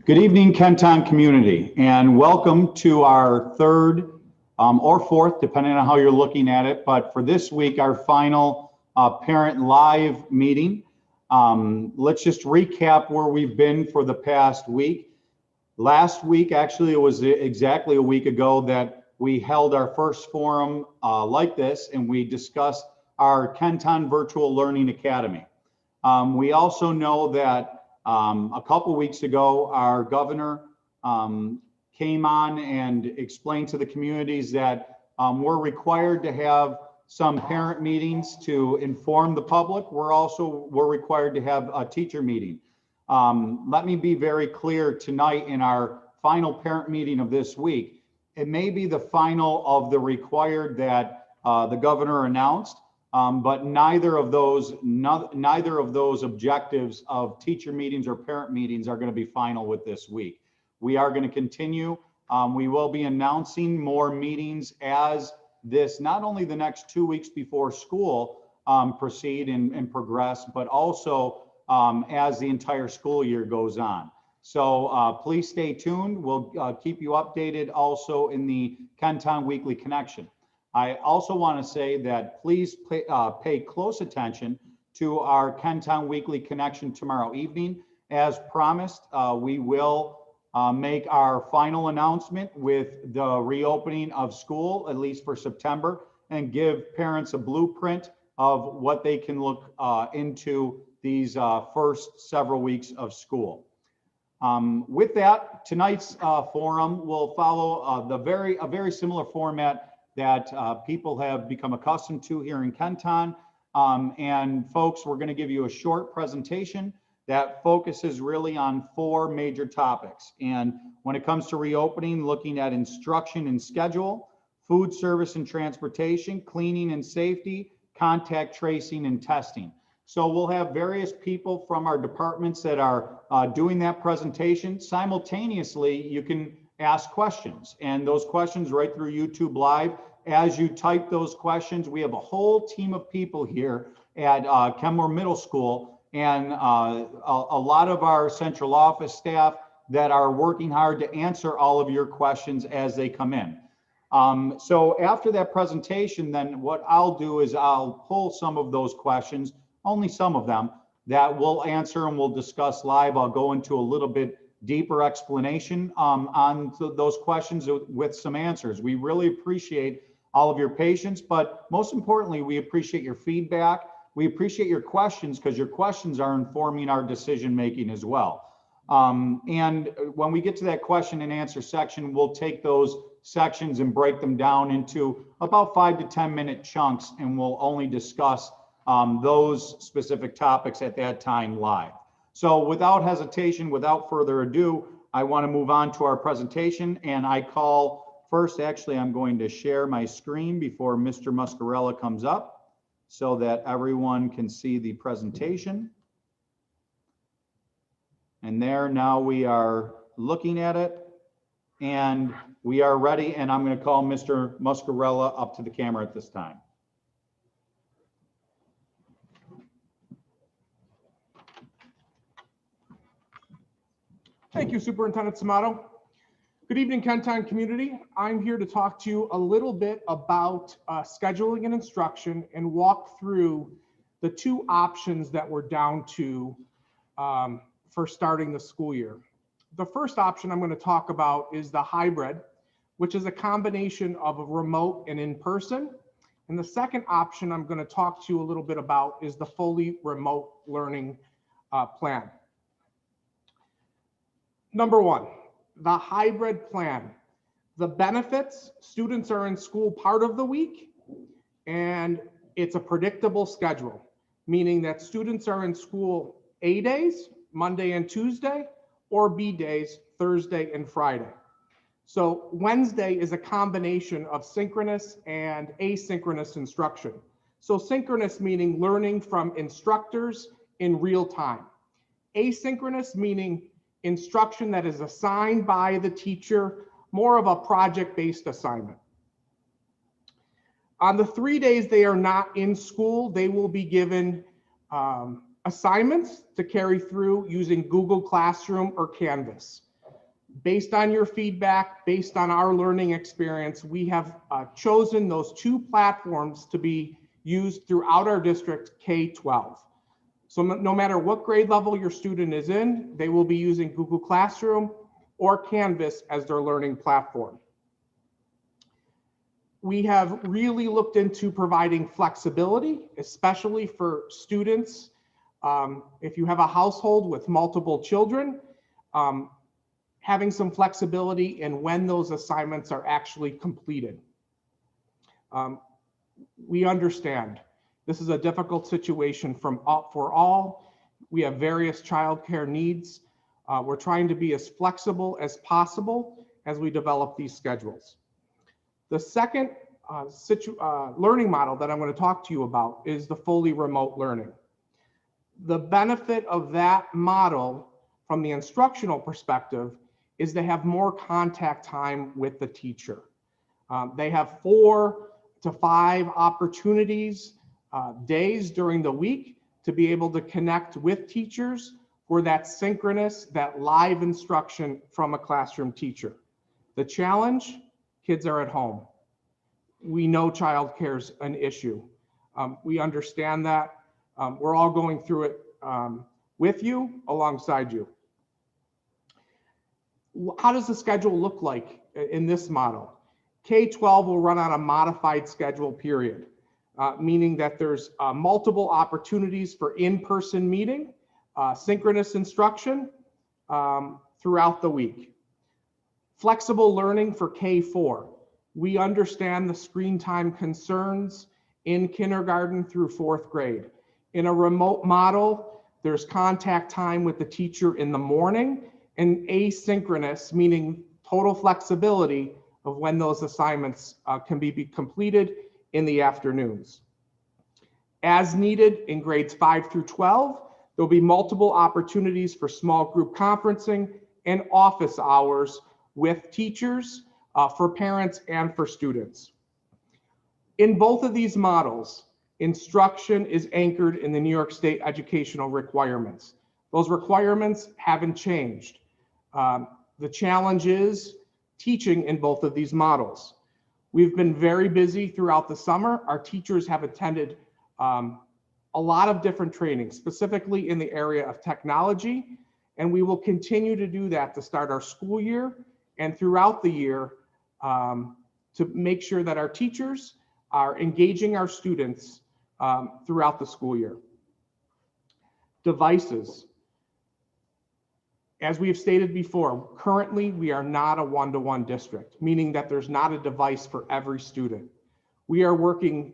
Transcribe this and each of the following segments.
Good evening, Kenton community, and welcome to our third or fourth, depending on how you're looking at it. But for this week, our final parent live meeting. Let's just recap where we've been for the past week. Last week, actually, it was exactly a week ago that we held our first forum like this, and we discussed our Kenton Virtual Learning Academy. We also know that a couple weeks ago, our governor came on and explained to the communities that we're required to have some parent meetings to inform the public. We're required to have a teacher meeting. Let me be very clear tonight in our final parent meeting of this week. It may be the final of the required that the governor announced. But neither of those objectives of teacher meetings or parent meetings are going to be final with this week. We are going to continue. We will be announcing more meetings as this, not only the next 2 weeks before school proceed and progress, but also as the entire school year goes on. So please stay tuned. We'll keep you updated also in the Kenton Weekly Connection. I also want to say that please pay close attention to our Kenton Weekly Connection tomorrow evening. As promised, we will make our final announcement with the reopening of school, at least for September, and give parents a blueprint of what they can look into these first several weeks of school. With that, tonight's forum will follow a very similar format that people have become accustomed to here in Kenton. And folks, we're going to give you a short presentation that focuses really on 4 major topics. And when it comes to reopening, looking at instruction and schedule, food service and transportation, cleaning and safety, contact tracing and testing. So we'll have various people from our departments that are doing that presentation. Simultaneously, you can ask questions, and those questions right through YouTube Live. As you type those questions, we have a whole team of people here at Kenmore Middle School and a lot of our central office staff that are working hard to answer all of your questions as they come in. So after that presentation, then what I'll do is I'll pull some of those questions, only some of them, that we'll answer and we'll discuss live. I'll go into a little bit deeper explanation on those questions with some answers. We really appreciate all of your patience, but most importantly, we appreciate your feedback. We appreciate your questions because your questions are informing our decision making as well. And when we get to that question and answer section, we'll take those sections and break them down into about 5 to 10 minute chunks, and we'll only discuss those specific topics at that time live. So without hesitation, without further ado, I want to move on to our presentation, and I call first, actually, I'm going to share my screen before Mr. Muscarella comes up so that everyone can see the presentation. And there, now we are looking at it and we are ready, and I'm going to call Mr. Muscarella up to the camera at this time. Thank you, Superintendent Samato. Good evening, Kenton community. I'm here to talk to you a little bit about scheduling and instruction and walk through the 2 options that we're down to for starting the school year. The first option I'm going to talk about is the hybrid, which is a combination of a remote and in-person. And the second option I'm going to talk to you a little bit about is the fully remote learning plan. Number 1, the hybrid plan. The benefits: students are in school part of the week, and it's a predictable schedule, meaning that students are in school A days, Monday and Tuesday, or B days, Thursday and Friday. So Wednesday is a combination of synchronous and asynchronous instruction. So synchronous meaning learning from instructors in real time. Asynchronous meaning instruction that is assigned by the teacher, more of a project-based assignment. On the 3 days they are not in school, they will be given assignments to carry through using Google Classroom or Canvas. Based on your feedback, based on our learning experience, we have chosen those 2 platforms to be used throughout our district K-12. So no matter what grade level your student is in, they will be using Google Classroom or Canvas as their learning platform. We have really looked into providing flexibility, especially for students. If you have a household with multiple children, having some flexibility in when those assignments are actually completed. We understand this is a difficult situation for all. We have various childcare needs. We're trying to be as flexible as possible as we develop these schedules. The second learning model that I'm going to talk to you about is the fully remote learning. The benefit of that model from the instructional perspective is they have more contact time with the teacher. They have 4 to 5 opportunities, days during the week to be able to connect with teachers for that synchronous, that live instruction from a classroom teacher. The challenge, kids are at home. We know childcare is an issue. We understand that. We're all going through it with you, alongside you. How does the schedule look like in this model? K-12 will run on a modified schedule period, meaning that there's multiple opportunities for in-person meeting, synchronous instruction throughout the week. Flexible learning for K-4. We understand the screen time concerns in kindergarten through 4th grade. In a remote model, there's contact time with the teacher in the morning, and asynchronous, meaning total flexibility of when those assignments can be completed in the afternoons. As needed in grades 5 through 12, there'll be multiple opportunities for small group conferencing and office hours with teachers, for parents and for students. In both of these models, instruction is anchored in the New York State educational requirements. Those requirements haven't changed. The challenge is teaching in both of these models. We've been very busy throughout the summer. Our teachers have attended a lot of different trainings, specifically in the area of technology, and we will continue to do that to start our school year and throughout the year to make sure that our teachers are engaging our students throughout the school year. Devices. As we have stated before, currently we are not a one-to-one district, meaning that there's not a device for every student. We are working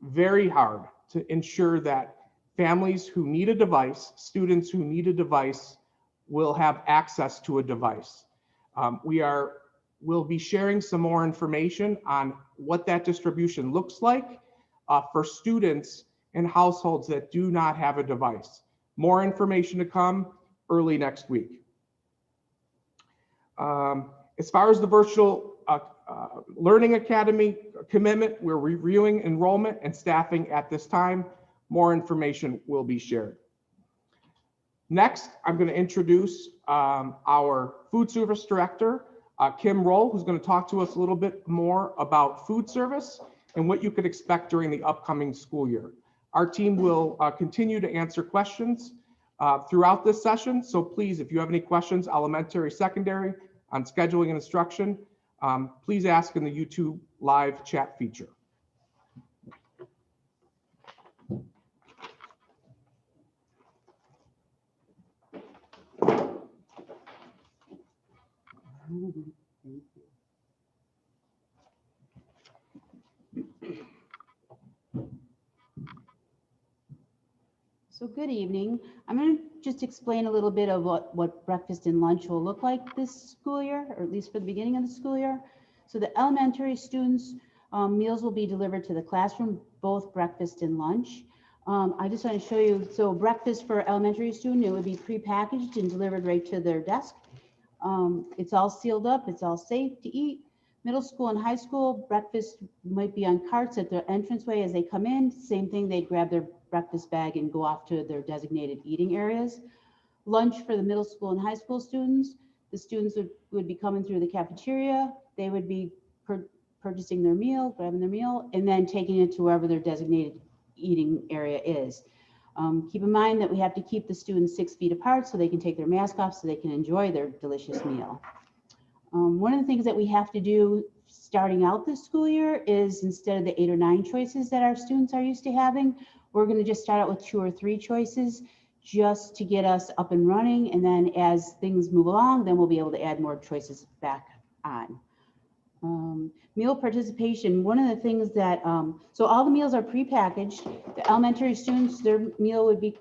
very hard to ensure that families who need a device, students who need a device, will have access to a device. We'll be sharing some more information on what that distribution looks like for students and households that do not have a device. More information to come early next week. As far as the virtual Learning Academy commitment, we're reviewing enrollment and staffing at this time. More information will be shared. Next, I'm going to introduce our food service director, Kim Roll, who's going to talk to us a little bit more about food service and what you could expect during the upcoming school year. Our team will continue to answer questions throughout this session. So please, if you have any questions, elementary, secondary, on scheduling and instruction, please ask in the YouTube live chat feature. So good evening. I'm going to just explain a little bit of what breakfast and lunch will look like this school year, or at least for the beginning of the school year. So the elementary students' meals will be delivered to the classroom, both breakfast and lunch. I just want to show you, so breakfast for elementary student, it would be prepackaged and delivered right to their desk. It's all sealed up, it's all safe to eat. Middle school and high school, breakfast might be on carts at their entranceway as they come in. Same thing, they'd grab their breakfast bag and go off to their designated eating areas. Lunch for the middle school and high school students, The students would be coming through the cafeteria. They would be purchasing their meal, grabbing their meal, and then taking it to wherever their designated eating area is. Keep in mind that we have to keep the students 6 feet apart so they can take their mask off so they can enjoy their delicious meal. One of the things that we have to do starting out this school year is, instead of the 8 or 9 choices that our students are used to having, we're going to just start out with 2 or 3 choices just to get us up and running. And then as things move along, then we'll be able to add more choices back on. Meal participation, one of the things that, so all the meals are prepackaged. The elementary students, their meal would be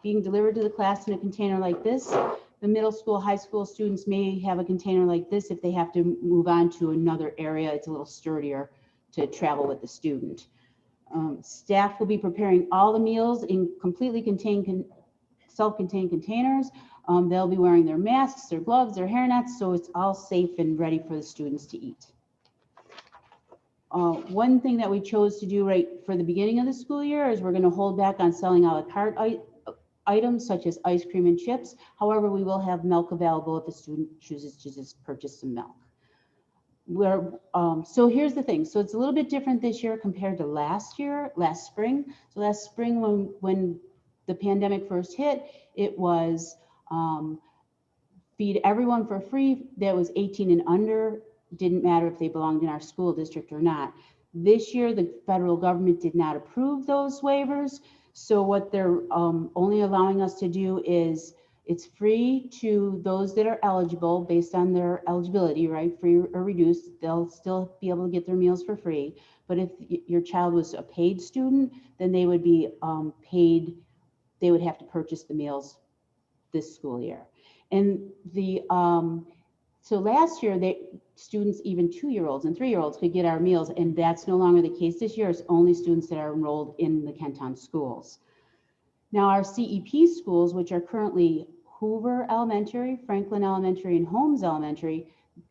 being delivered to the class in a container like this. The middle school, high school students may have a container like this if they have to move on to another area. It's a little sturdier to travel with the student. Staff will be preparing all the meals in completely self-contained containers. They'll be wearing their masks, their gloves, their hairnets, so it's all safe and ready for the students to eat. One thing that we chose to do right for the beginning of the school year is we're going to hold back on selling a la carte items such as ice cream and chips. However, we will have milk available if the student chooses to just purchase some milk. So here's the thing. So it's a little bit different this year compared to last spring. So last spring when the pandemic first hit, it was feed everyone for free that was 18 and under. Didn't matter if they belonged in our school district or not. This year, the federal government did not approve those waivers. So what they're only allowing us to do is it's free to those that are eligible based on their eligibility, right? Free or reduced, they'll still be able to get their meals for free. But if your child was a paid student, then they would be paid, they would have to purchase the meals this school year. And so last year, students, even 2-year-olds and 3-year-olds could get our meals, and that's no longer the case this year. It's only students that are enrolled in the Kenton schools. Now, our CEP schools, which are currently Hoover Elementary, Franklin Elementary, and Holmes Elementary,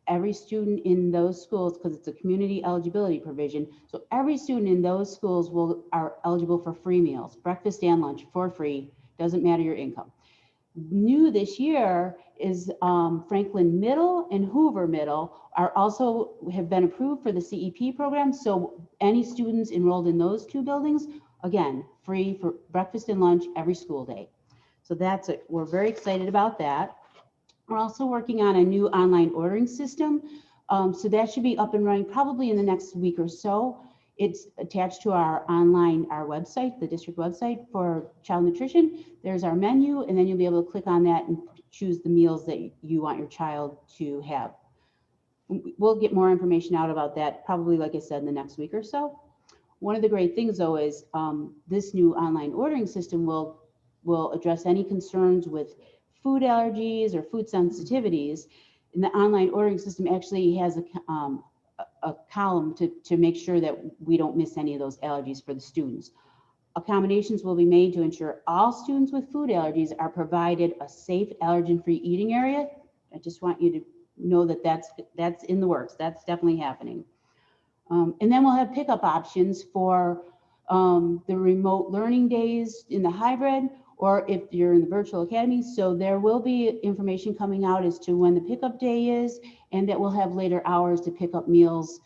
every student in those schools, because it's a community eligibility provision, so every student in those schools are eligible for free meals, breakfast and lunch for free, doesn't matter your income. New this year is Franklin Middle and Hoover Middle have been approved for the CEP program. So any students enrolled in those 2 buildings, again, free for breakfast and lunch every school day. So that's it. We're very excited about that. We're also working on a new online ordering system. So that should be up and running probably in the next week or so. It's attached to our website, the district website for child nutrition. There's our menu, and then you'll be able to click on that and choose the meals that you want your child to have. We'll get more information out about that probably, like I said, in the next week or so. One of the great things, though, is this new online ordering system will address any concerns with food allergies or food sensitivities. And the online ordering system actually has a column to make sure that we don't miss any of those allergies for the students. Accommodations will be made to ensure all students with food allergies are provided a safe allergen-free eating area. I just want you to know that that's in the works. That's definitely happening. And then we'll have pickup options for the remote learning days in the hybrid, or if you're in the virtual academy. So there will be information coming out as to when the pickup day is, and that we'll have later hours to pick up meals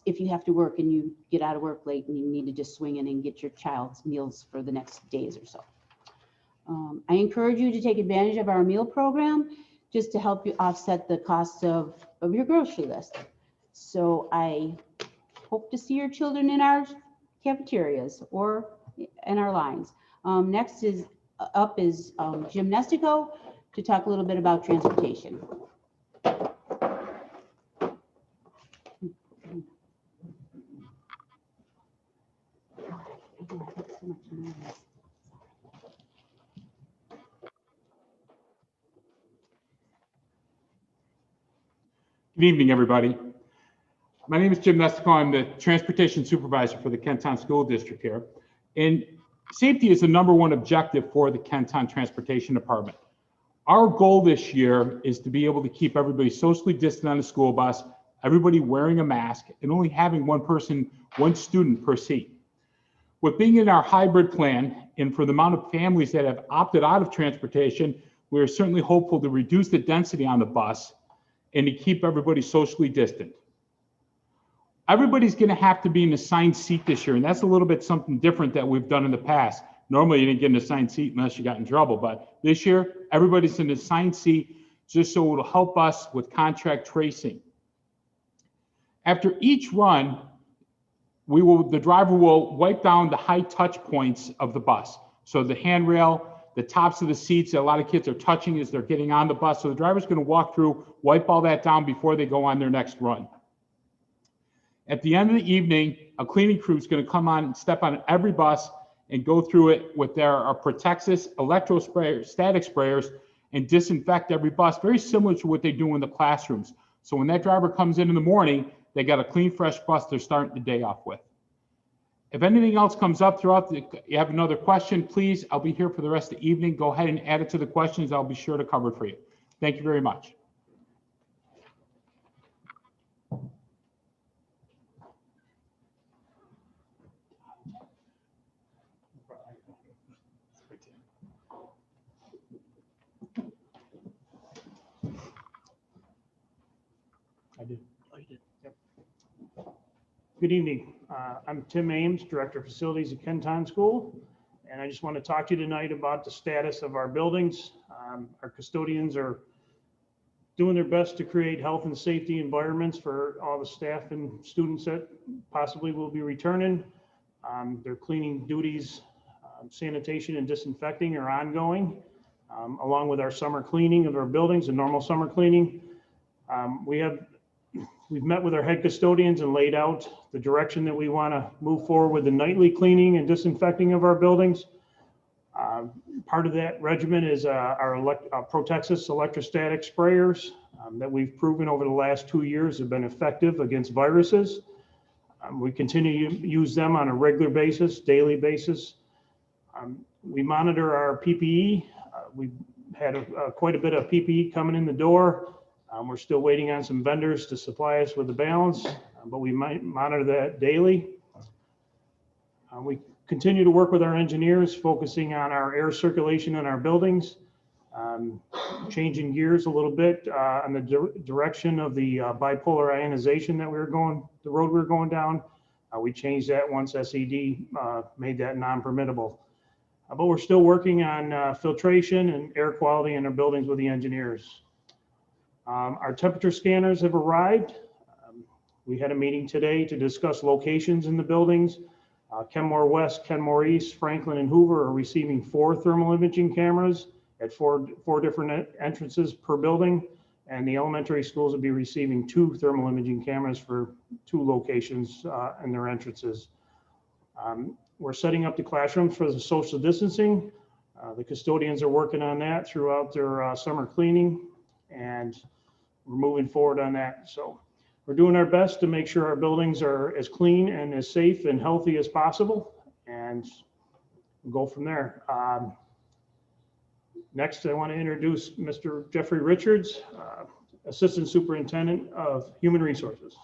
if you have to work and you get out of work late and you need to just swing in and get your child's meals for the next days or so. I encourage you to take advantage of our meal program just to help you offset the cost of your grocery list. So I hope to see your children in our cafeterias or in our lines. Next is Gymnastico to talk a little bit about transportation. Good evening, everybody. My name is Jim Nestico. I'm the transportation supervisor for the Kenton School District here. And safety is the #1 objective for the Kenton Transportation Department. Our goal this year is to be able to keep everybody socially distant on the school bus, everybody wearing a mask, and only having one student per seat. With being in our hybrid plan, and for the amount of families that have opted out of transportation, we're certainly hopeful to reduce the density on the bus and to keep everybody socially distant. Everybody's going to have to be in an assigned seat this year, and that's a little bit something different that we've done in the past. Normally, you didn't get an assigned seat unless you got in trouble, but this year, everybody's in an assigned seat just so it'll help us with contact tracing. After each run, the driver will wipe down the high touch points of the bus. So the handrail, the tops of the seats that a lot of kids are touching as they're getting on the bus. So the driver's going to walk through, wipe all that down before they go on their next run. At the end of the evening, a cleaning crew is going to come on and step on every bus and go through it with their Protexis electrostatic sprayers and disinfect every bus, very similar to what they do in the classrooms. So when that driver comes in the morning, they got a clean, fresh bus they're starting the day off with. If anything else comes up you have another question, please, I'll be here for the rest of the evening. Go ahead and add it to the questions. I'll be sure to cover it for you. Thank you very much. I did. Oh, you did. Yep. Good evening. I'm Tim Ames, Director of Facilities at Kenton School, and I just want to talk to you tonight about the status of our buildings. Our custodians are doing their best to create health and safety environments for all the staff and students that possibly will be returning. Their cleaning duties, sanitation and disinfecting are ongoing, along with our summer cleaning of our buildings and normal summer cleaning. We've met with our head custodians and laid out the direction that we want to move forward with the nightly cleaning and disinfecting of our buildings. Part of that regimen is our Protexis electrostatic sprayers that we've proven over the last 2 years have been effective against viruses. We continue to use them on a regular basis, daily basis. We monitor our PPE. We've had quite a bit of PPE coming in the door. We're still waiting on some vendors to supply us with the balance, but we might monitor that daily. We continue to work with our engineers, focusing on our air circulation in our buildings, changing gears a little bit on the direction of the bipolar ionization that the road we were going down. We changed that once SED made that non-permittable. But we're still working on filtration and air quality in our buildings with the engineers. Our temperature scanners have arrived. We had a meeting today to discuss locations in the buildings. Kenmore West, Kenmore East, Franklin, and Hoover are receiving 4 thermal imaging cameras at four different entrances per building, and the elementary schools will be receiving 2 thermal imaging cameras for 2 locations in their entrances. We're setting up the classrooms for the social distancing. The custodians are working on that throughout their summer cleaning, and we're moving forward on that. So we're doing our best to make sure our buildings are as clean and as safe and healthy as possible, and we'll go from there. Next, I want to introduce Mr. Jeffrey Richards, Assistant Superintendent of Human Resources.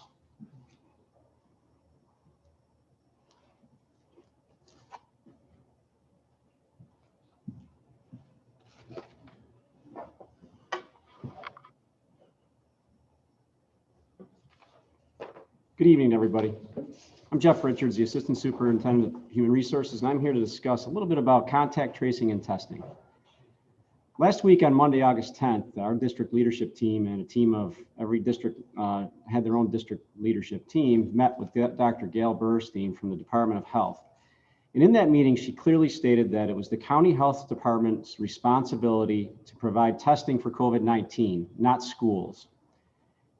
Good evening, everybody. I'm Jeff Richards, the Assistant Superintendent of Human Resources, and I'm here to discuss a little bit about contact tracing and testing. Last week on Monday, August 10th, our district leadership team and a team of every district had their own district leadership team met with Dr. Gail Burstein from the Department of Health. And in that meeting, she clearly stated that it was the county health department's responsibility to provide testing for COVID-19, not schools.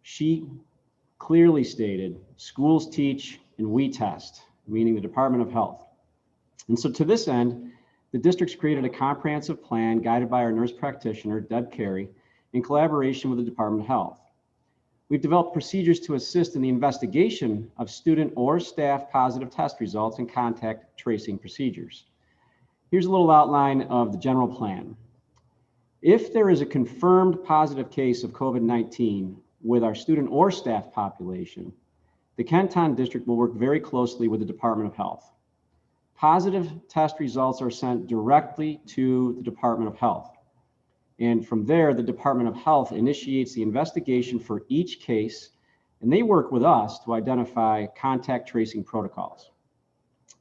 She clearly stated, schools teach and we test, meaning the Department of Health. And so to this end, the district's created a comprehensive plan guided by our nurse practitioner, Deb Carey, in collaboration with the Department of Health. We've developed procedures to assist in the investigation of student or staff positive test results and contact tracing procedures. Here's a little outline of the general plan. If there is a confirmed positive case of COVID-19 with our student or staff population, the Kenton District will work very closely with the Department of Health. Positive test results are sent directly to the Department of Health. And from there, the Department of Health initiates the investigation for each case, and they work with us to identify contact tracing protocols.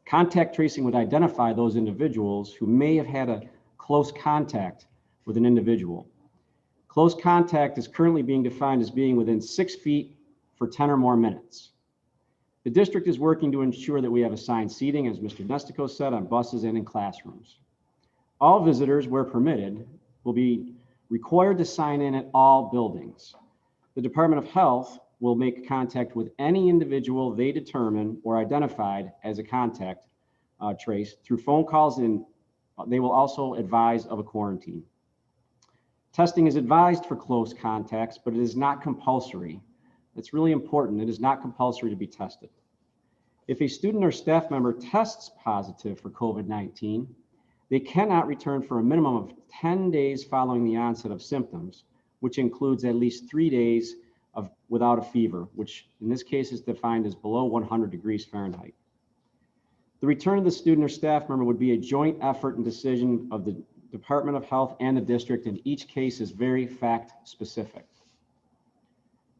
Contact tracing would identify those individuals who may have had a close contact with an individual. Close contact is currently being defined as being within 6 feet for 10 or more minutes. The district is working to ensure that we have assigned seating, as Mr. Nestico said, on buses and in classrooms. All visitors, where permitted, will be required to sign in at all buildings. The Department of Health will make contact with any individual they determine or identified as a contact trace through phone calls, and they will also advise of a quarantine. Testing is advised for close contacts, but it is not compulsory. It's really important. It is not compulsory to be tested. If a student or staff member tests positive for COVID-19, they cannot return for a minimum of 10 days following the onset of symptoms, which includes at least 3 days without a fever, which in this case is defined as below 100 degrees Fahrenheit. The return of the student or staff member would be a joint effort and decision of the Department of Health and the district, and each case is very fact specific.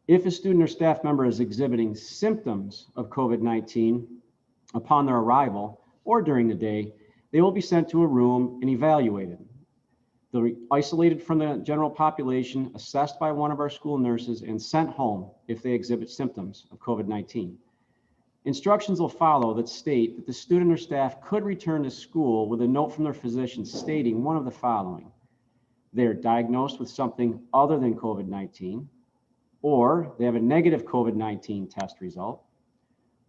If a student or staff member is exhibiting symptoms of COVID-19 upon their arrival or during the day, they will be sent to a room and evaluated. They'll be isolated from the general population, assessed by one of our school nurses, and sent home if they exhibit symptoms of COVID-19. Instructions will follow that state that the student or staff could return to school with a note from their physician stating one of the following: they're diagnosed with something other than COVID-19, or they have a negative COVID-19 test result,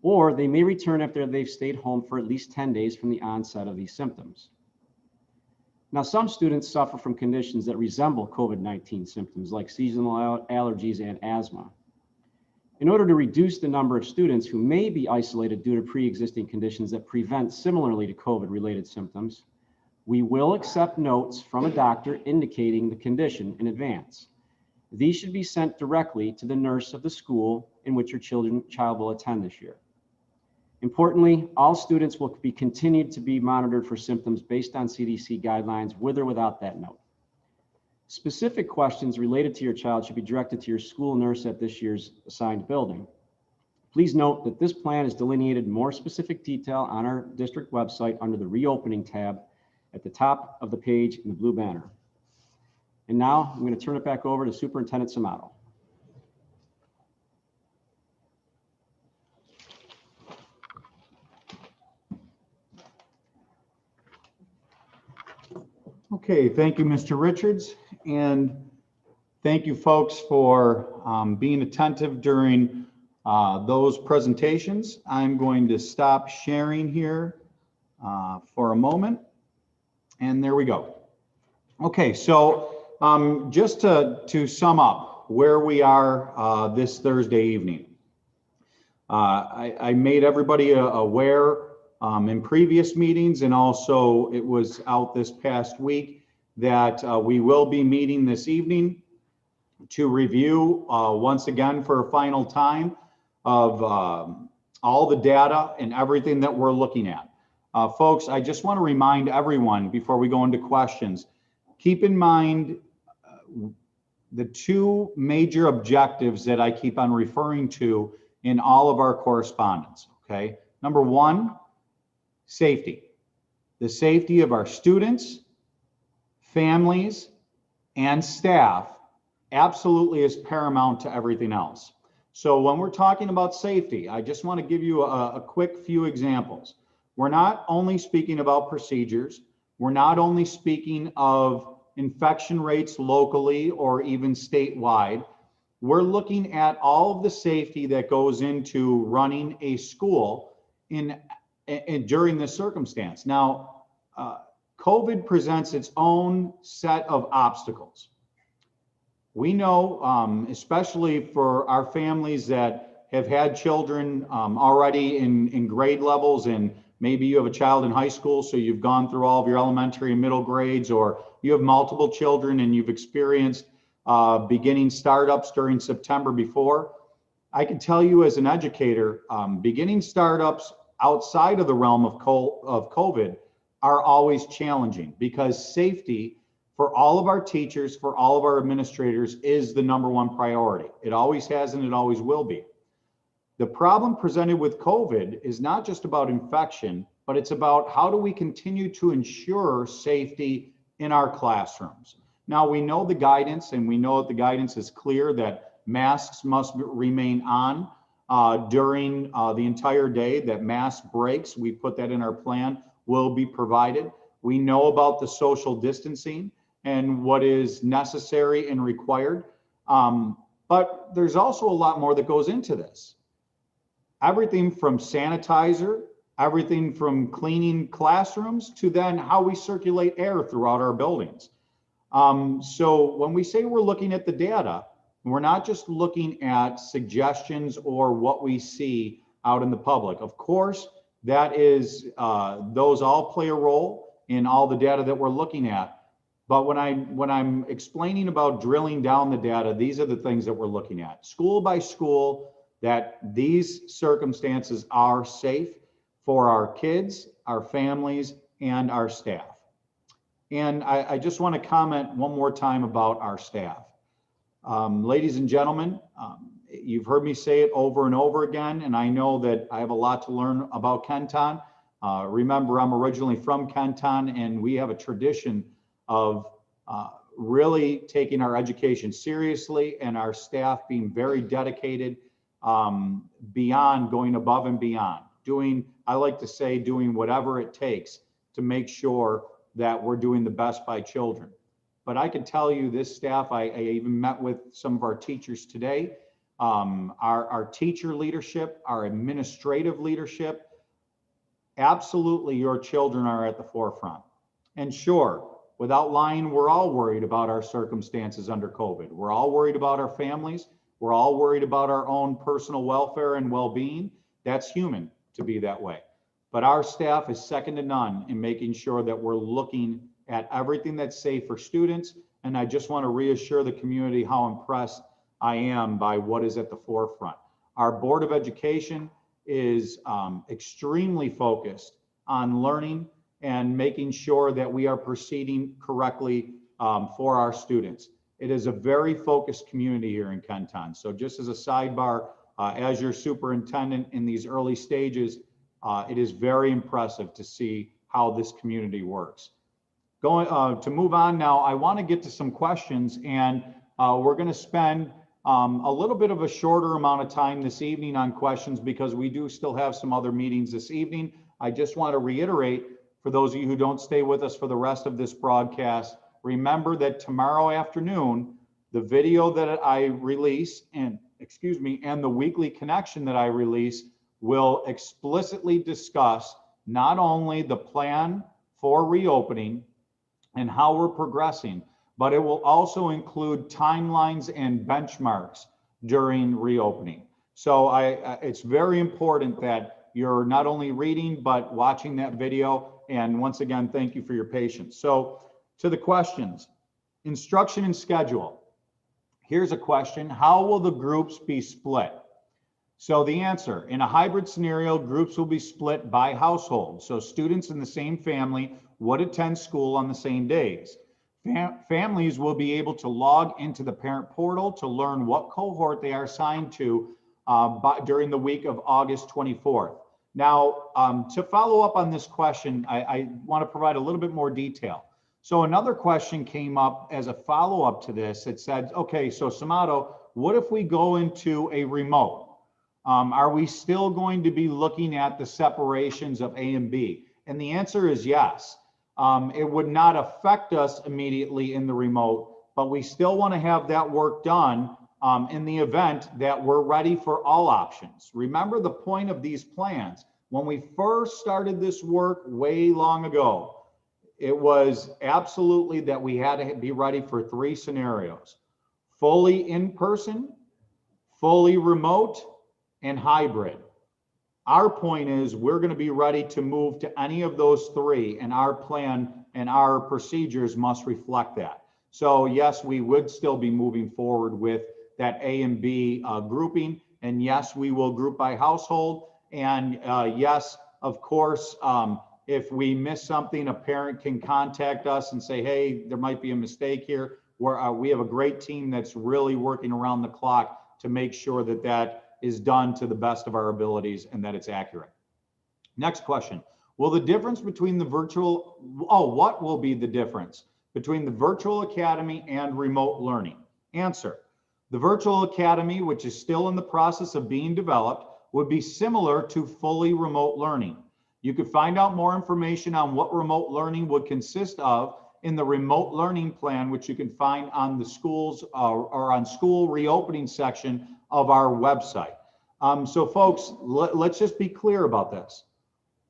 or they may return after they've stayed home for at least 10 days from the onset of these symptoms. Now, some students suffer from conditions that resemble COVID-19 symptoms like seasonal allergies and asthma. In order to reduce the number of students who may be isolated due to pre-existing conditions that prevent similarly to COVID-related symptoms, we will accept notes from a doctor indicating the condition in advance. These should be sent directly to the nurse of the school in which your child will attend this year. Importantly, all students will be continued to be monitored for symptoms based on CDC guidelines with or without that note. Specific questions related to your child should be directed to your school nurse at this year's assigned building. Please note that this plan is delineated in more specific detail on our district website under the reopening tab at the top of the page in the blue banner. And now I'm going to turn it back over to Superintendent Samato. Okay, thank you, Mr. Richards. And thank you, folks, for being attentive during those presentations. I'm going to stop sharing here for a moment. And there we go. Okay, so just to sum up where we are this Thursday evening. I made everybody aware in previous meetings, and also it was out this past week, that we will be meeting this evening to review once again for a final time of all the data and everything that we're looking at. Folks, I just want to remind everyone before we go into questions, keep in mind the two major objectives that I keep on referring to in all of our correspondence, okay? Number one, safety. The safety of our students, families, and staff absolutely is paramount to everything else. So when we're talking about safety, I just want to give you a quick few examples. We're not only speaking about procedures, we're not only speaking of infection rates locally or even statewide, we're looking at all of the safety that goes into running a school during this circumstance. Now, COVID presents its own set of obstacles. We know, especially for our families that have had children already in grade levels, and maybe you have a child in high school, so you've gone through all of your elementary and middle grades, or you have multiple children and you've experienced beginning startups during September before. I can tell you as an educator, beginning startups outside of the realm of COVID are always challenging, because safety for all of our teachers, for all of our administrators, is the number one priority. It always has and it always will be. The problem presented with COVID is not just about infection, but it's about how do we continue to ensure safety in our classrooms. Now, we know the guidance, and we know that the guidance is clear that masks must remain on during the entire day, that mask breaks, we put that in our plan, will be provided. We know about the social distancing and what is necessary and required. But there's also a lot more that goes into this. Everything from sanitizer, everything from cleaning classrooms to then how we circulate air throughout our buildings. So when we say we're looking at the data, we're not just looking at suggestions or what we see out in the public. Of course, that is, those all play a role in all the data that we're looking at. But when I'm explaining about drilling down the data, these are the things that we're looking at. School by school, that these circumstances are safe for our kids, our families, and our staff. And I just want to comment one more time about our staff. Ladies and gentlemen, you've heard me say it over and over again, and I know that I have a lot to learn about Kenton. Remember, I'm originally from Kenton, and we have a tradition of really taking our education seriously, and our staff being very dedicated, beyond going above and beyond, doing, I like to say, doing whatever it takes to make sure that we're doing the best by children. But I can tell you this staff, I even met with some of our teachers today, our teacher leadership, our administrative leadership, absolutely your children are at the forefront. And sure, without lying, we're all worried about our circumstances under COVID. We're all worried about our families. We're all worried about our own personal welfare and well-being. That's human to be that way. But our staff is second to none in making sure that we're looking at everything that's safe for students. And I just want to reassure the community how impressed I am by what is at the forefront. Our Board of Education is extremely focused on learning and making sure that we are proceeding correctly for our students. It is a very focused community here in Kenton. So just as a sidebar, as your superintendent in these early stages, it is very impressive to see how this community works. Going to move on now, I want to get to some questions, and we're going to spend a little bit of a shorter amount of time this evening on questions because we do still have some other meetings this evening. I just want to reiterate, for those of you who don't stay with us for the rest of this broadcast, remember that tomorrow afternoon, the video that I release and the weekly connection that I release will explicitly discuss not only the plan for reopening and how we're progressing, but it will also include timelines and benchmarks during reopening. So it's very important that you're not only reading, but watching that video. And once again, thank you for your patience. So to the questions, instruction and schedule. Here's a question: how will the groups be split? So the answer, in a hybrid scenario, groups will be split by household. So students in the same family would attend school on the same days. Families will be able to log into the parent portal to learn what cohort they are assigned to during the week of August 24th. Now, to follow up on this question, I want to provide a little bit more detail. So another question came up as a follow-up to this. It said, okay, so Samato, what if we go into a remote? Are we still going to be looking at the separations of A and B? And the answer is yes. It would not affect us immediately in the remote, but we still want to have that work done in the event that we're ready for all options. Remember the point of these plans. When we first started this work way long ago, it was absolutely that we had to be ready for three scenarios: fully in person, fully remote, and hybrid. Our point is we're going to be ready to move to any of those three, and our plan and our procedures must reflect that. So yes, we would still be moving forward with that A and B grouping, and yes, we will group by household, and yes, of course, If we miss something, a parent can contact us and say, hey, there might be a mistake here. We have a great team that's really working around the clock to make sure that that is done to the best of our abilities and that it's accurate. Next question. Will the difference between the virtual, what will be the difference between the virtual academy and remote learning? Answer. The virtual academy, which is still in the process of being developed, would be similar to fully remote learning. You could find out more information on what remote learning would consist of in the remote learning plan, which you can find on the schools or on school reopening section of our website. So folks, let's just be clear about this.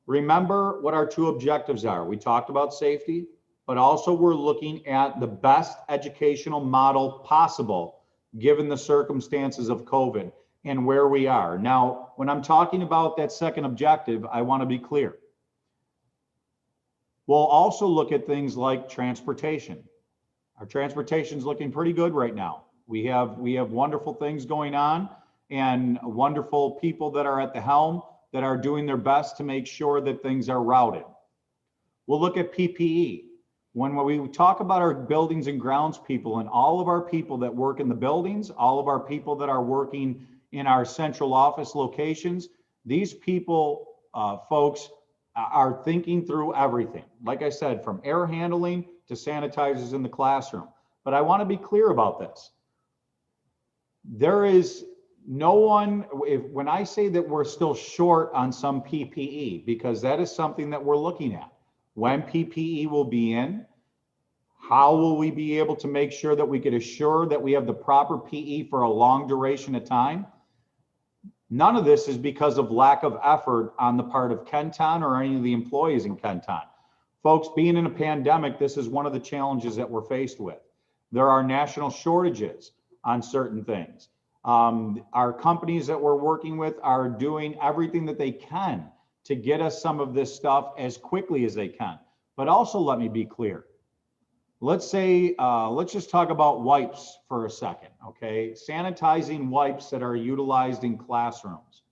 Remember what our two objectives are. We talked about safety, but also we're looking at the best educational model possible given the circumstances of COVID and where we are. Now, when I'm talking about that second objective, I want to be clear. We'll also look at things like transportation. Our transportation is looking pretty good right now. We have wonderful things going on and wonderful people that are at the helm that are doing their best to make sure that things are routed. We'll look at PPE. When we talk about our buildings and grounds people and all of our people that work in the buildings, all of our people that are working in our central office locations, these people, folks, are thinking through everything. Like I said, from air handling to sanitizers in the classroom. But I want to be clear about this. There is no one, when I say that we're still short on some PPE, because that is something that we're looking at. When PPE will be in, how will we be able to make sure that we could assure that we have the proper PE for a long duration of time? None of this is because of lack of effort on the part of Kenton or any of the employees in Kenton. Folks, being in a pandemic, this is one of the challenges that we're faced with. There are national shortages on certain things. Our companies that we're working with are doing everything that they can to get us some of this stuff as quickly as they can. But also, let me be clear. Let's just talk about wipes for a second, okay? Sanitizing wipes that are utilized in classrooms.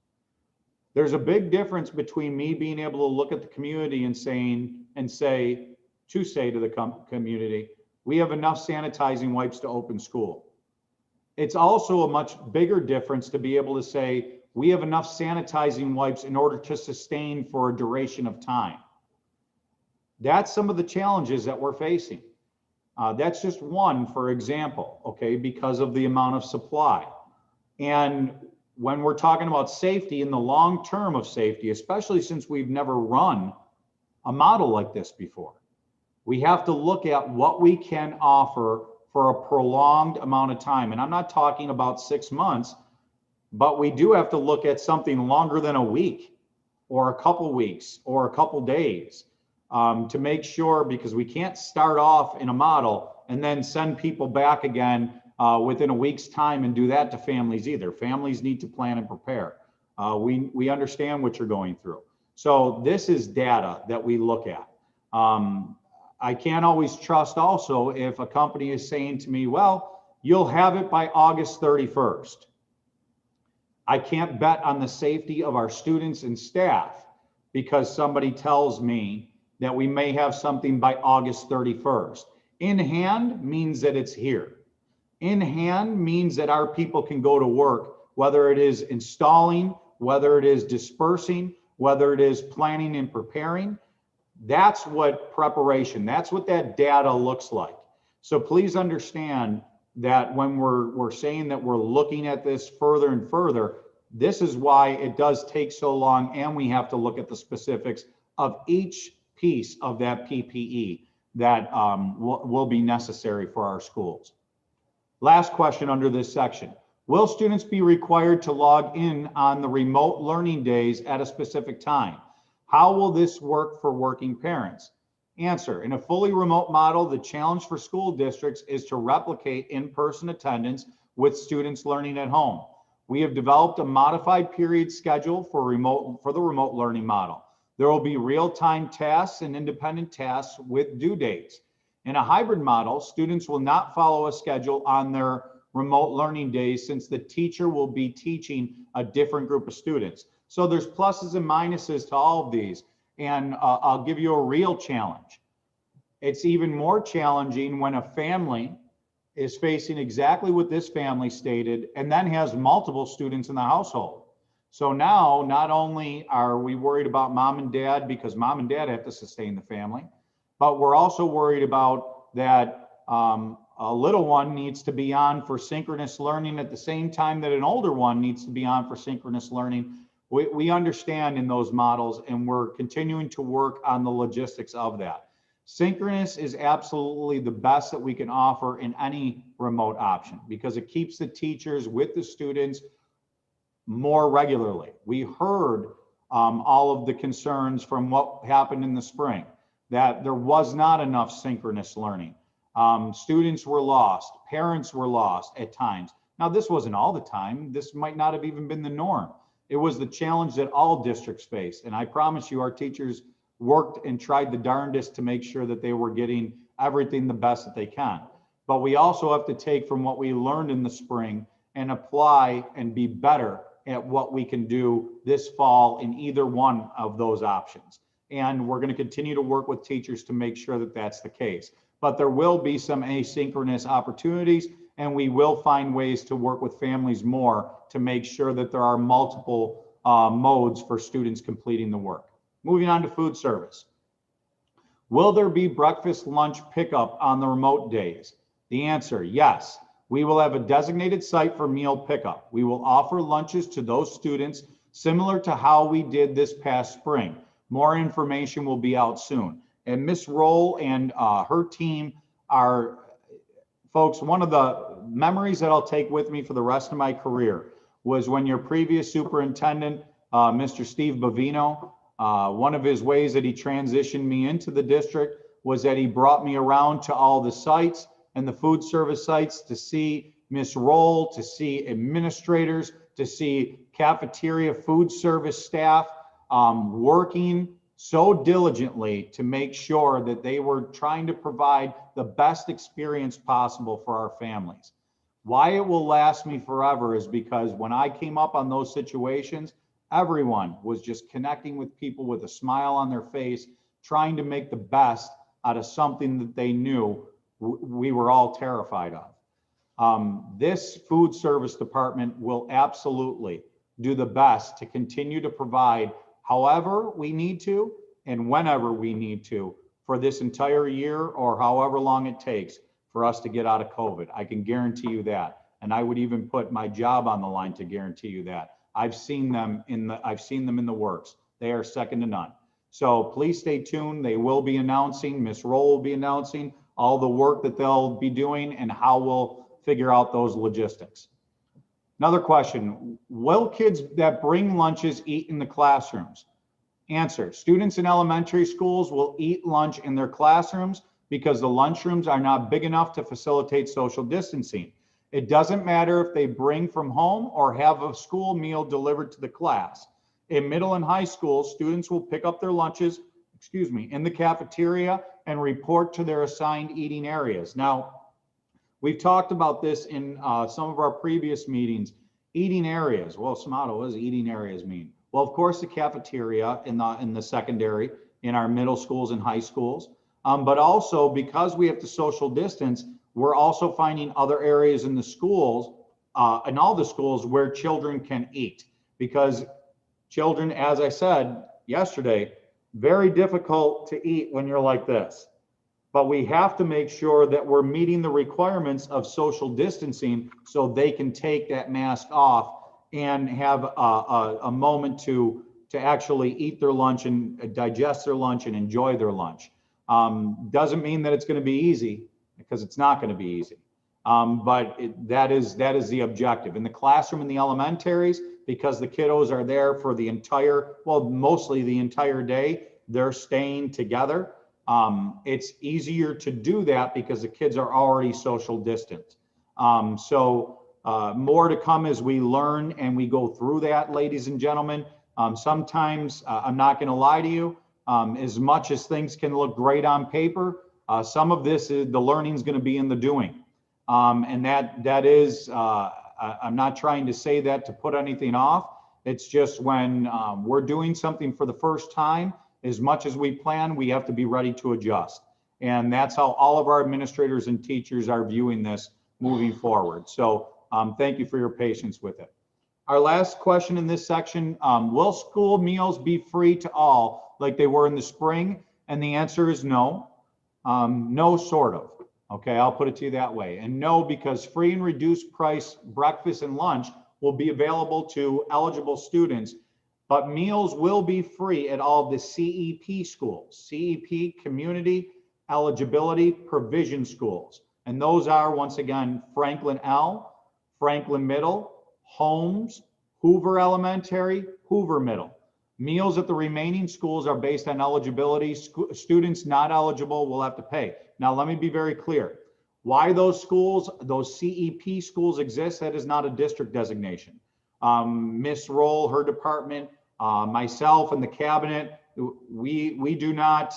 There's a big difference between me being able to look at the community and say to the community, we have enough sanitizing wipes to open school. It's also a much bigger difference to be able to say, we have enough sanitizing wipes in order to sustain for a duration of time. That's some of the challenges that we're facing. That's just one, for example, okay, because of the amount of supply. And when we're talking about safety in the long term of safety, especially since we've never run a model like this before, we have to look at what we can offer for a prolonged amount of time. And I'm not talking about 6 months, but we do have to look at something longer than a week or a couple weeks or a couple days. To make sure, because we can't start off in a model and then send people back again within a week's time and do that to families either. Families need to plan and prepare. We understand what you're going through. So this is data that we look at. I can't always trust also if a company is saying to me, well, you'll have it by August 31st. I can't bet on the safety of our students and staff because somebody tells me that we may have something by August 31st. In hand means that it's here. In hand means that our people can go to work, whether it is installing, whether it is dispersing, whether it is planning and preparing. That's what preparation, that's what that data looks like. So please understand that when we're saying that we're looking at this further and further, this is why it does take so long, and we have to look at the specifics of each piece of that PPE that will be necessary for our schools. Last question under this section. Will students be required to log in on the remote learning days at a specific time? How will this work for working parents? Answer. In a fully remote model, the challenge for school districts is to replicate in-person attendance with students learning at home. We have developed a modified period schedule for the remote learning model. There will be real-time tasks and independent tasks with due dates. In a hybrid model, students will not follow a schedule on their remote learning days since the teacher will be teaching a different group of students. So there's pluses and minuses to all of these. And I'll give you a real challenge. It's even more challenging when a family is facing exactly what this family stated and then has multiple students in the household. So now, not only are we worried about mom and dad because mom and dad have to sustain the family, but we're also worried about that a little one needs to be on for synchronous learning at the same time that an older one needs to be on for synchronous learning. We understand in those models, and we're continuing to work on the logistics of that. Synchronous is absolutely the best that we can offer in any remote option because it keeps the teachers with the students more regularly. We heard all of the concerns from what happened in the spring, that there was not enough synchronous learning. Students were lost, parents were lost at times. Now, this wasn't all the time. This might not have even been the norm. It was the challenge that all districts faced. And I promise you, our teachers worked and tried the darndest to make sure that they were getting everything the best that they can. But we also have to take from what we learned in the spring and apply and be better at what we can do this fall in either one of those options. And we're going to continue to work with teachers to make sure that that's the case. But there will be some asynchronous opportunities, and we will find ways to work with families more to make sure that there are multiple modes for students completing the work. Moving on to food service. Will there be breakfast, lunch pickup on the remote days? The answer, yes. We will have a designated site for meal pickup. We will offer lunches to those students similar to how we did this past spring. More information will be out soon. And Ms. Roll and her team are, folks, one of the memories that I'll take with me for the rest of my career was when your previous superintendent, Mr. Steve Bavino, one of his ways that he transitioned me into the district was that he brought me around to all the sites and the food service sites to see Ms. Roll, to see administrators, to see cafeteria food service staff working so diligently to make sure that they were trying to provide the best experience possible for our families. Why it will last me forever is because when I came up on those situations, everyone was just connecting with people with a smile on their face, trying to make the best out of something that they knew we were all terrified of. This food service department will absolutely do the best to continue to provide however we need to and whenever we need to for this entire year or however long it takes for us to get out of COVID. I can guarantee you that. And I would even put my job on the line to guarantee you that. I've seen them in the works. They are second to none. So please stay tuned. They will be announcing, Ms. Roll will be announcing all the work that they'll be doing and how we'll figure out those logistics. Another question, will kids that bring lunches eat in the classrooms? Answer, students in elementary schools will eat lunch in their classrooms because the lunchrooms are not big enough to facilitate social distancing. It doesn't matter if they bring from home or have a school meal delivered to the class. In middle and high school, students will pick up their lunches, in the cafeteria and report to their assigned eating areas. Now, we've talked about this in some of our previous meetings. Eating areas. Well, Samato, what does eating areas mean? Well, of course, the cafeteria in the secondary, in our middle schools and high schools. But also because we have to social distance, we're also finding other areas in the schools, in all the schools where children can eat. Because children, as I said yesterday, very difficult to eat when you're like this. But we have to make sure that we're meeting the requirements of social distancing so they can take that mask off and have a moment to actually eat their lunch and digest their lunch and enjoy their lunch. Doesn't mean that it's going to be easy, because it's not going to be easy. But that is the objective. In the classroom in the elementaries, because the kiddos are there for the entire, well, mostly the entire day, they're staying together. It's easier to do that because the kids are already social distant. So more to come as we learn and we go through that, ladies and gentlemen. Sometimes, I'm not going to lie to you, as much as things can look great on paper, some of this is the learning is going to be in the doing. And that is, I'm not trying to say that to put anything off. It's just when we're doing something for the first time, as much as we plan, we have to be ready to adjust. And that's how all of our administrators and teachers are viewing this moving forward. So thank you for your patience with it. Our last question in this section, will school meals be free to all like they were in the spring? And the answer is no. No, sort of. Okay, I'll put it to you that way. And no, because free and reduced price breakfast and lunch will be available to eligible students, but meals will be free at all of the CEP schools, CEP Community Eligibility Provision Schools. And those are, once again, Franklin L, Franklin Middle, Holmes, Hoover Elementary, Hoover Middle. Meals at the remaining schools are based on eligibility. Students not eligible will have to pay. Now, let me be very clear. Why those schools, those CEP schools exist, that is not a district designation. Ms. Roll, her department, myself and the cabinet, we do not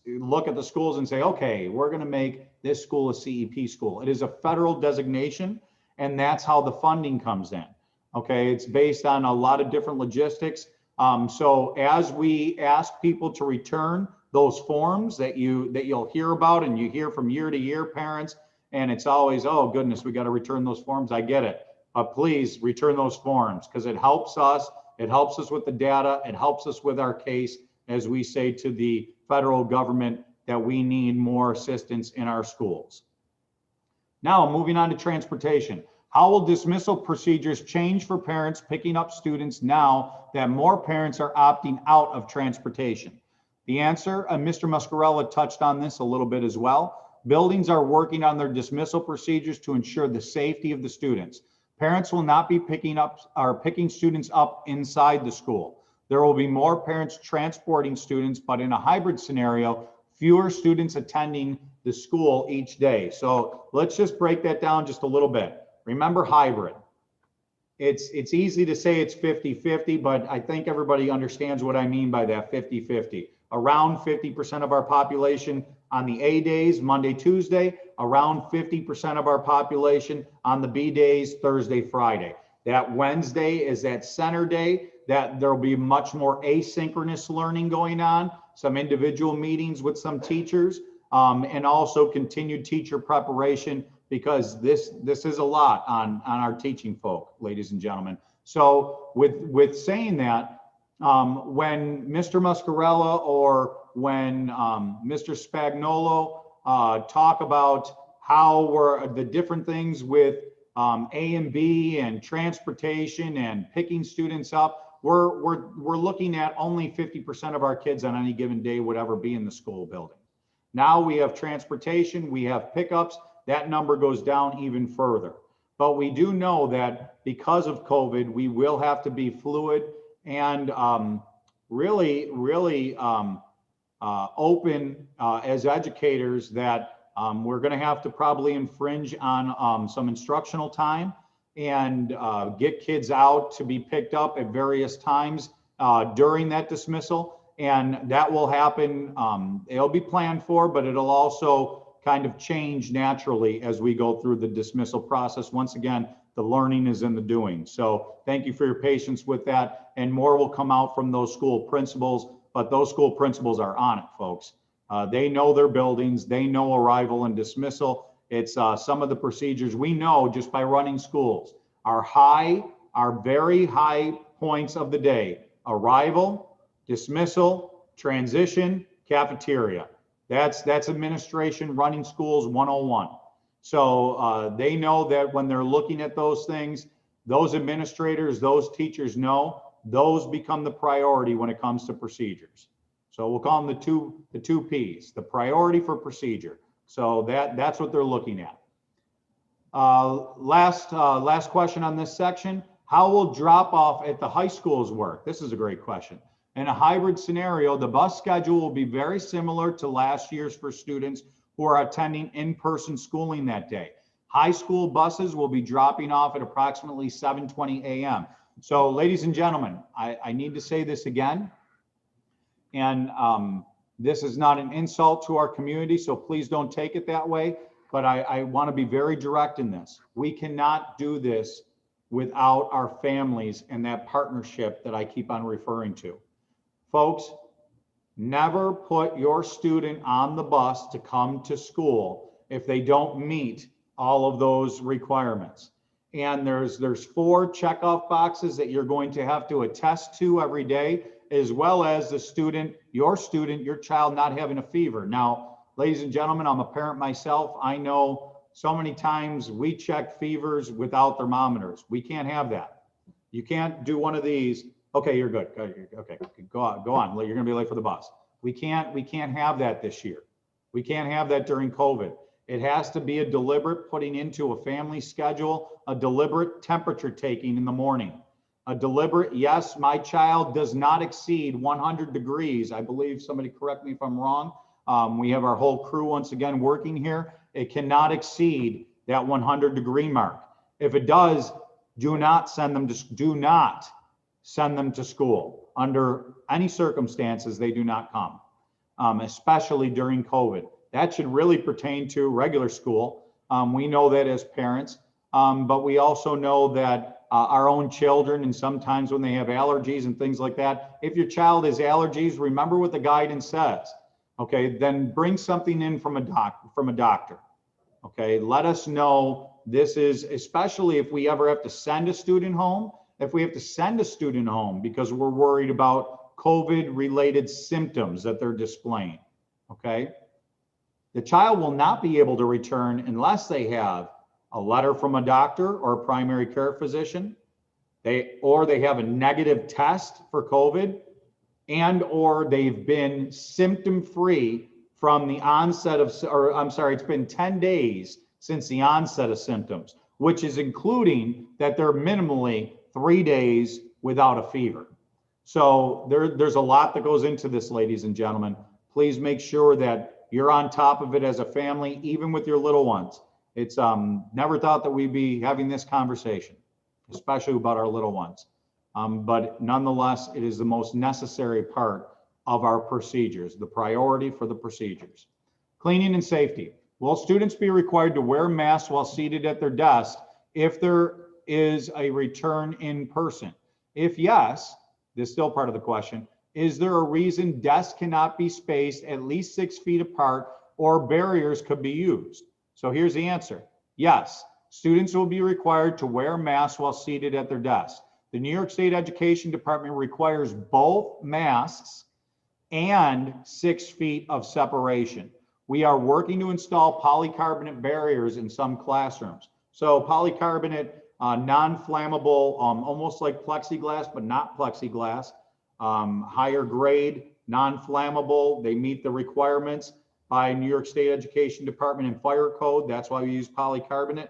look at the schools and say, okay, we're going to make this school a CEP school. It is a federal designation, and that's how the funding comes in. Okay, it's based on a lot of different logistics. So as we ask people to return those forms that you'll hear about, and you hear from year to year, parents, and it's always, oh goodness, we got to return those forms. I get it, but please return those forms, because it helps us. It helps us with the data. It helps us with our case as we say to the federal government that we need more assistance in our schools. Now, moving on to transportation. How will dismissal procedures change for parents picking up students now that more parents are opting out of transportation? The answer, Mr. Muscarella touched on this a little bit as well. Buildings are working on their dismissal procedures to ensure the safety of the students. Parents will not be picking students up inside the school. There will be more parents transporting students, but in a hybrid scenario, fewer students attending the school each day. So let's just break that down just a little bit. Remember hybrid. It's easy to say it's 50-50, but I think everybody understands what I mean by that 50-50. Around 50% of our population on the A days, Monday, Tuesday, around 50% of our population on the B days, Thursday, Friday. That Wednesday is that center day, that there'll be much more asynchronous learning going on, some individual meetings with some teachers, and also continued teacher preparation, because this is a lot on our teaching folk, ladies and gentlemen. So with saying that, when Mr. Muscarella or when Mr. Spagnuolo talk about how we're the different things with A and B and transportation and picking students up, we're looking at only 50% of our kids on any given day would ever be in the school building. Now we have transportation, we have pickups, that number goes down even further. But we do know that because of COVID, we will have to be fluid and really open as educators, that we're going to have to probably infringe on some instructional time and get kids out to be picked up at various times during that dismissal. And that will happen. It'll be planned for, but it'll also kind of change naturally as we go through the dismissal process. Once again, the learning is in the doing. So thank you for your patience with that. And more will come out from those school principals, but those school principals are on it, folks. They know their buildings, they know arrival and dismissal. It's some of the procedures we know just by running schools. Our very high points of the day: arrival, dismissal, transition, cafeteria. That's administration running schools 101. So they know that when they're looking at those things, those administrators, those teachers know those become the priority when it comes to procedures. So we'll call them the two P's, the priority for procedure. So that's what they're looking at. Last question on this section: how will drop off at the high schools work? This is a great question. In a hybrid scenario, the bus schedule will be very similar to last year's for students who are attending in-person schooling that day. High school buses will be dropping off at approximately 7:20 a.m. So ladies and gentlemen, I need to say this again, and this is not an insult to our community, so please don't take it that way, but I want to be very direct in this. We cannot do this without our families and that partnership that I keep on referring to. Folks, Never put your student on the bus to come to school if they don't meet all of those requirements. And there's 4 checkoff boxes that you're going to have to attest to every day, as well as the student, your child not having a fever. Now, ladies and gentlemen, I'm a parent myself. I know so many times we check fevers without thermometers. We can't have that. You can't do one of these. Okay, you're good. Okay, go on. You're gonna be late for the bus. We can't have that this year. We can't have that during COVID. It has to be a deliberate putting into a family schedule, a deliberate temperature taking in the morning, a deliberate, yes, my child does not exceed 100 degrees. I believe, somebody correct me if I'm wrong. We have our whole crew once again working here. It cannot exceed that 100-degree mark. If it does, do not send them to school. Under any circumstances, they do not come, especially during COVID. That should really pertain to regular school. We know that as parents, but we also know that our own children, and sometimes when they have allergies and things like that, if your child has allergies, remember what the guidance says. Okay, then bring something in from a doctor. Okay, let us know. This is, especially if we ever have to send a student home, because we're worried about COVID-related symptoms that they're displaying. Okay, the child will not be able to return unless they have a letter from a doctor or a primary care physician, or they have a negative test for COVID, and or they've been symptom-free from the onset of, or I'm sorry, it's been 10 days since the onset of symptoms, which is including that they're minimally 3 days without a fever. So there's a lot that goes into this, ladies and gentlemen. Please make sure that you're on top of it as a family, even with your little ones. It's never thought that we'd be having this conversation, especially about our little ones. But nonetheless, it is the most necessary part of our procedures, the priority for the procedures. Cleaning and safety. Will students be required to wear masks while seated at their desk if there is a return in person? If yes, this is still part of the question, is there a reason desks cannot be spaced at least 6 feet apart or barriers could be used? So here's the answer. Yes, students will be required to wear masks while seated at their desk. The New York State Education Department requires both masks and 6 feet of separation. We are working to install polycarbonate barriers in some classrooms. So polycarbonate, non-flammable, almost like plexiglass, but not plexiglass, higher grade, non-flammable. They meet the requirements by New York State Education Department and Fire Code. That's why we use polycarbonate.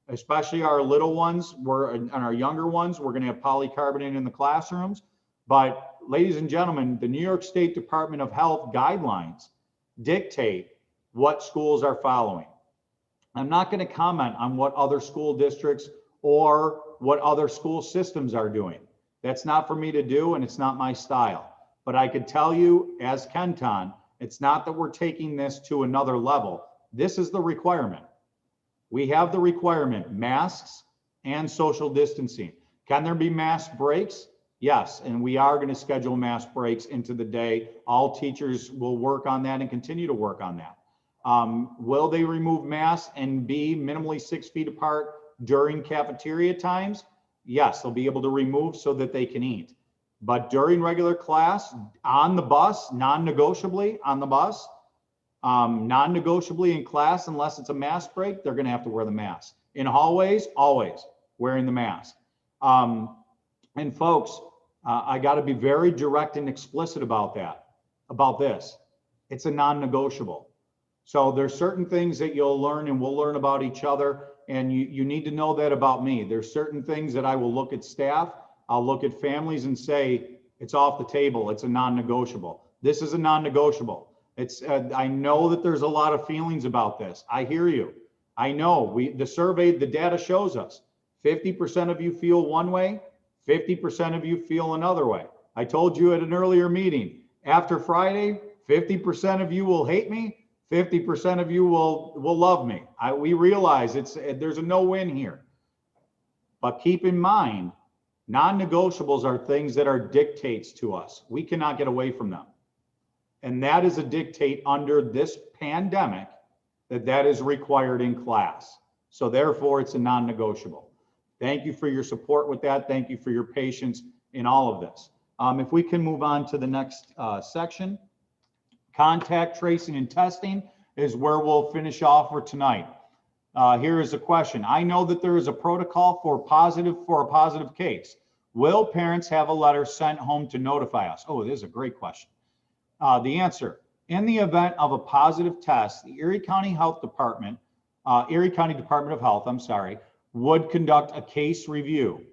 Especially our little ones, and our younger ones, we're going to have polycarbonate in the classrooms. But ladies and gentlemen, the New York State Department of Health guidelines dictate what schools are following. I'm not going to comment on what other school districts or what other school systems are doing. That's not for me to do, and it's not my style. But I could tell you, as Kenton, it's not that we're taking this to another level. This is the requirement. We have the requirement, masks and social distancing. Can there be mask breaks? Yes, and we are going to schedule mask breaks into the day. All teachers will work on that and continue to work on that. Will they remove masks and be minimally 6 feet apart during cafeteria times? Yes, they'll be able to remove so that they can eat. But during regular class, on the bus, non-negotiably on the bus, non-negotiably in class, unless it's a mask break, they're going to have to wear the mask. In hallways, always wearing the mask. And folks, I got to be very direct and explicit about this. It's a non-negotiable. So there's certain things that you'll learn, and we'll learn about each other. And you need to know that about me. There's certain things that I will look at staff, I'll look at families and say, it's off the table. It's a non-negotiable. This is a non-negotiable. I know that there's a lot of feelings about this. I hear you. I know the survey, the data shows us 50% of you feel one way, 50% of you feel another way. I told you at an earlier meeting, after Friday, 50% of you will hate me, 50% of you will love me. We realize there's a no-win here. But keep in mind, non-negotiables are things that are dictates to us. We cannot get away from them. And that is a dictate under this pandemic that is required in class. So therefore, it's a non-negotiable. Thank you for your support with that. Thank you for your patience in all of this. If we can move on to the next section. Contact tracing and testing is where we'll finish off for tonight. Here is a question. I know that there is a protocol for a positive case. Will parents have a letter sent home to notify us? Oh, this is a great question. The answer, in the event of a positive test, the Erie County Department of Health, would conduct a case review.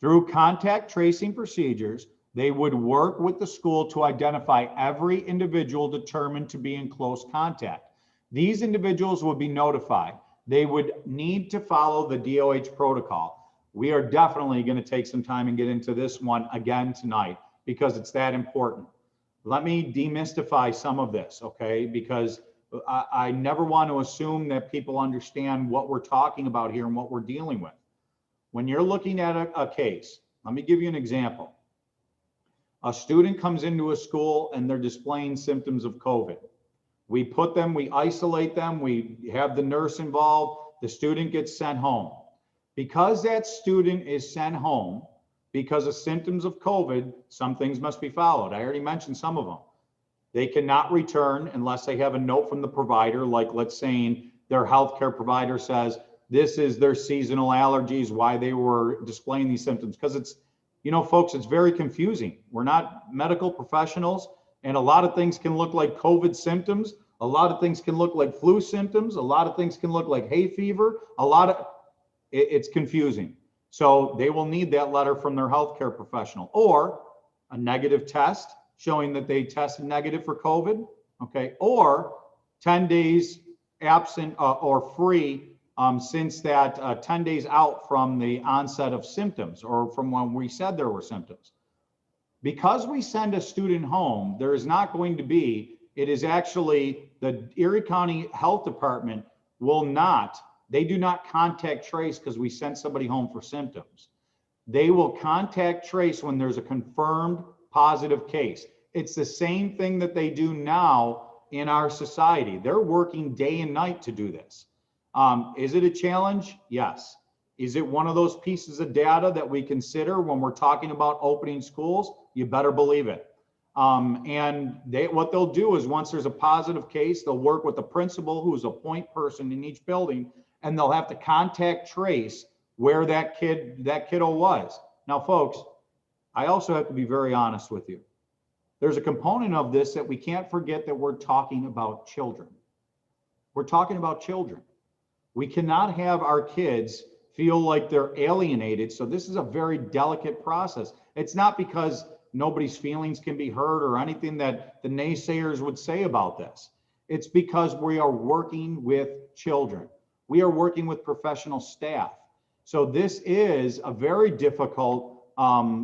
Through contact tracing procedures, they would work with the school to identify every individual determined to be in close contact. These individuals would be notified. They would need to follow the DOH protocol. We are definitely going to take some time and get into this one again tonight because it's that important. Let me demystify some of this, okay? Because I never want to assume that people understand what we're talking about here and what we're dealing with. When you're looking at a case, let me give you an example. A student comes into a school and they're displaying symptoms of COVID. We isolate them, we have the nurse involved, the student gets sent home. Because that student is sent home because of symptoms of COVID, some things must be followed. I already mentioned some of them. They cannot return unless they have a note from the provider, like let's say their healthcare provider says, this is their seasonal allergies, why they were displaying these symptoms. Because it's, folks, it's very confusing. We're not medical professionals, and a lot of things can look like COVID symptoms. A lot of things can look like flu symptoms. A lot of things can look like hay fever. It's confusing. So they will need that letter from their healthcare professional or a negative test showing that they tested negative for COVID, okay, or 10 days absent or free since that 10 days out from the onset of symptoms or from when we said there were symptoms. Because we send a student home, there is not going to be, it is actually the Erie County Health Department they do not contact trace because we sent somebody home for symptoms. They will contact trace when there's a confirmed positive case. It's the same thing that they do now in our society. They're working day and night to do this. Is it a challenge? Yes. Is it one of those pieces of data that we consider when we're talking about opening schools? You better believe it. And what they'll do is once there's a positive case, they'll work with the principal, who's a point person in each building, and they'll have to contact trace where that kiddo was. Now, folks, I also have to be very honest with you. There's a component of this that we can't forget, that we're talking about children. We're talking about children. We cannot have our kids feel like they're alienated. So this is a very delicate process. It's not because nobody's feelings can be hurt or anything that the naysayers would say about this. It's because we are working with children. We are working with professional staff. So this is a very difficult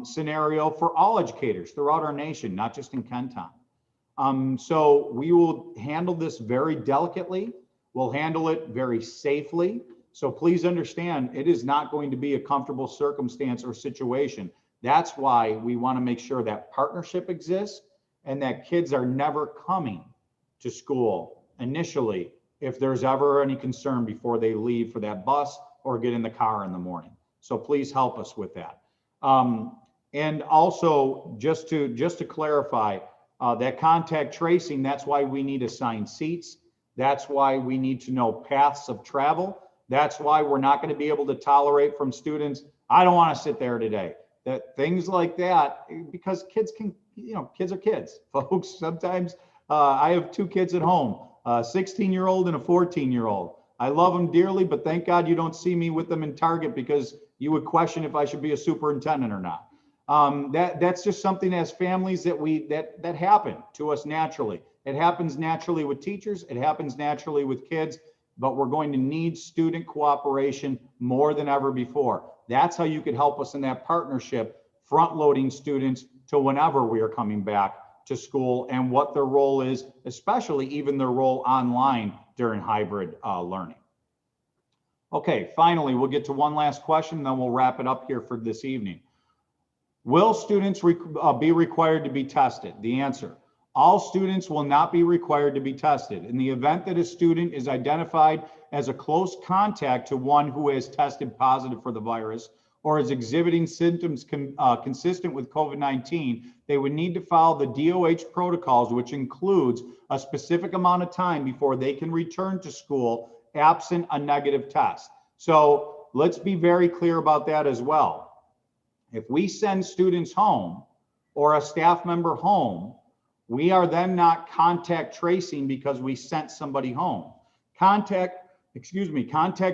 scenario for all educators throughout our nation, not just in Kenton. So we will handle this very delicately. We'll handle it very safely. So please understand, it is not going to be a comfortable circumstance or situation. That's why we want to make sure that partnership exists and that kids are never coming to school initially if there's ever any concern before they leave for that bus or get in the car in the morning. So please help us with that. And also, just to clarify, that contact tracing, that's why we need assigned seats. That's why we need to know paths of travel. That's why we're not going to be able to tolerate from students, I don't want to sit there today. That things like that, because kids can, kids are kids, folks. Sometimes I have two kids at home, a 16-year-old and a 14-year-old. I love them dearly, but thank God you don't see me with them in Target because you would question if I should be a superintendent or not. That's just something as families that happen to us naturally. It happens naturally with teachers. It happens naturally with kids, but we're going to need student cooperation more than ever before. That's how you could help us in that partnership, front-loading students to whenever we are coming back to school and what their role is, especially even their role online during hybrid learning. Okay, finally, we'll get to one last question, then we'll wrap it up here for this evening. Will students be required to be tested? The answer, All students will not be required to be tested. In the event that a student is identified as a close contact to one who has tested positive for the virus or is exhibiting symptoms consistent with COVID-19, they would need to follow the DOH protocols, which includes a specific amount of time before they can return to school absent a negative test. So let's be very clear about that as well. If we send students home or a staff member home, we are then not contact tracing because we sent somebody home. Contact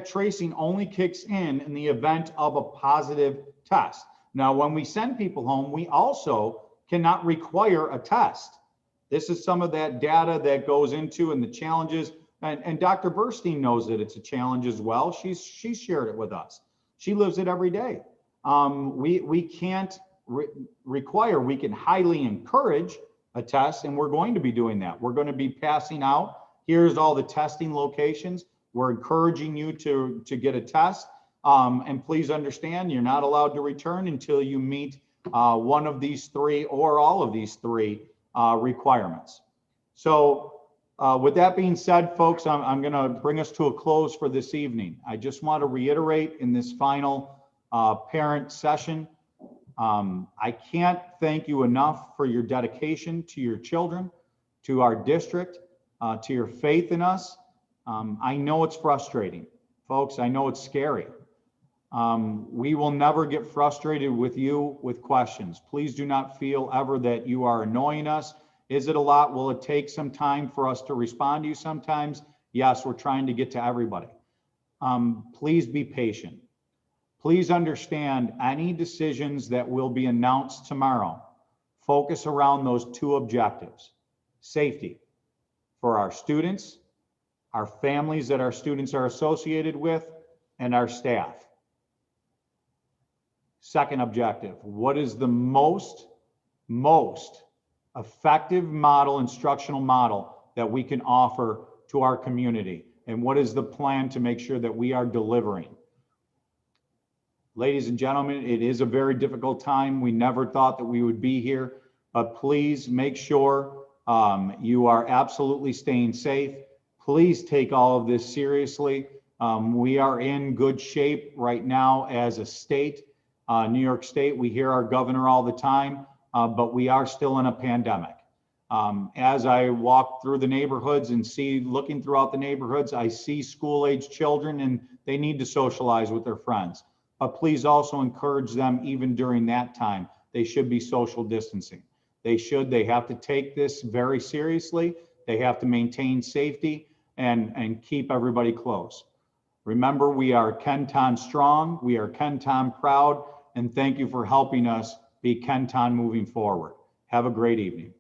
tracing only kicks in the event of a positive test. Now, when we send people home, we also cannot require a test. This is some of that data that goes into and the challenges, and Dr. Burstein knows that it's a challenge as well. She's shared it with us. She lives it every day. We can't require, we can highly encourage a test, and we're going to be doing that. We're going to be passing out, here's all the testing locations. We're encouraging you to get a test. And please understand, you're not allowed to return until you meet one of these three or all of these three requirements. So with that being said, folks, I'm going to bring us to a close for this evening. I just want to reiterate in this final parent session, I can't thank you enough for your dedication to your children, to our district, to your faith in us. I know it's frustrating, folks. I know it's scary. We will never get frustrated with you with questions. Please do not feel ever that you are annoying us. Is it a lot? Will it take some time for us to respond to you sometimes? Yes, we're trying to get to everybody. Please be patient. Please understand any decisions that will be announced tomorrow focus around those two objectives: safety for our students, our families that our students are associated with, and our staff. Second objective, what is the most effective model, instructional model that we can offer to our community? And what is the plan to make sure that we are delivering? Ladies and gentlemen, it is a very difficult time. We never thought that we would be here, but please make sure you are absolutely staying safe. Please take all of this seriously. We are in good shape right now as a state. New York State, we hear our governor all the time, but we are still in a pandemic. As I walk through the neighborhoods and looking throughout the neighborhoods, I see school-age children and they need to socialize with their friends. But please also encourage them even during that time. They should be social distancing. They have to take this very seriously. They have to maintain safety and keep everybody close. Remember, we are Kenton strong, we are Kenton proud, and thank you for helping us be Kenton moving forward. Have a great evening.